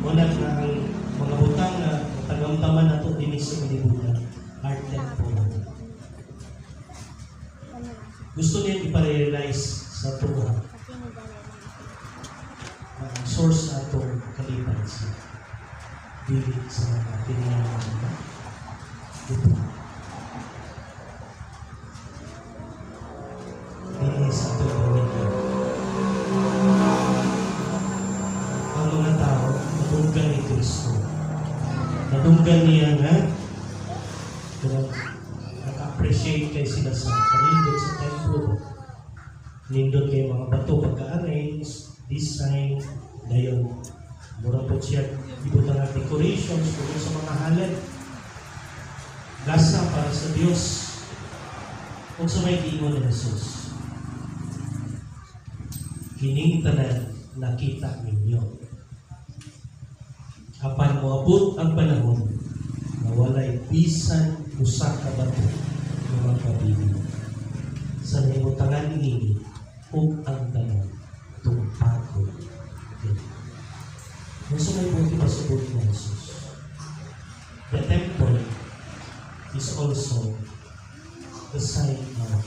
Muna na ang mga butang na tagamdaman na ito din sa kalibutan, art temple. Gusto niya iparealize sa tuwa ang source na itong kalipan siya. Dili sa mga pinangalan na ito. Dili sa itong pamilya. Ang mga tao, nadunggan ni Kristo. Nadunggan niya nga, naka-appreciate kayo sila sa kanindot sa templo. Nindot kayo mga bato pagka-arrange, design, dayon. Mura po siya, ibot ang decorations, mura sa mga halad. Gasa para sa Diyos. Kung sa may diingon ni Jesus, kining tanan nakita ninyo. Apan moabot ang panahon na walay bisan usa ka bato nga magpabilin. Sa nangimutangan ini ug ang tanan tumpagod. Gusto may buti pasubot ni Jesus. The temple is also the sign of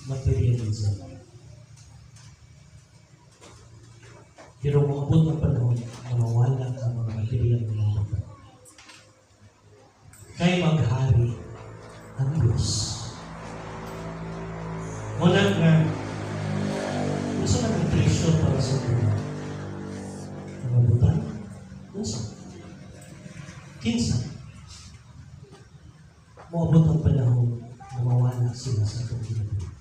materialism. Pero maabot ang panahon na mawala ang mga material ng mga bato. Kay maghari ang Diyos. Muna nga, gusto na ng treasure para sa buhay. Mga butang, gusto. Kinsa, maabot ang panahon na mawala sila sa itong kinabuhi.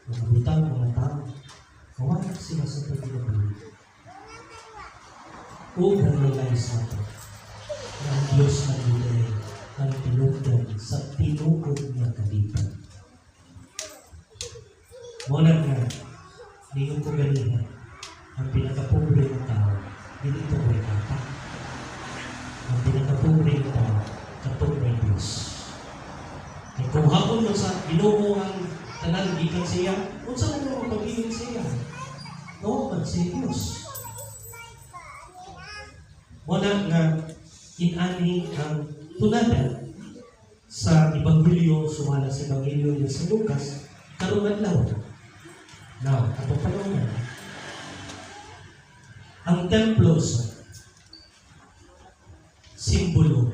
Mga butang, mga tao, mawala sila sa itong kinabuhi. O realize na ito na ang Diyos na ilay ang tinugtog sa tinugod na kalipan. Muna nga, hindi ko ganihan ang pinakapobre ng tao, hindi ito may kata. Ang pinakapobre ng tao, katong may Diyos. Kaya kung hapon mo sa Ginoo ang tanan gikan siya, kung saan mo magiging siya? Nawapan si Diyos. Muna nga, inani ang tunada sa Ebanghelyo, sumala sa Ebanghelyo niya sa Lucas, karungan lang. Now, ito pa naman. Ang templo, simbolo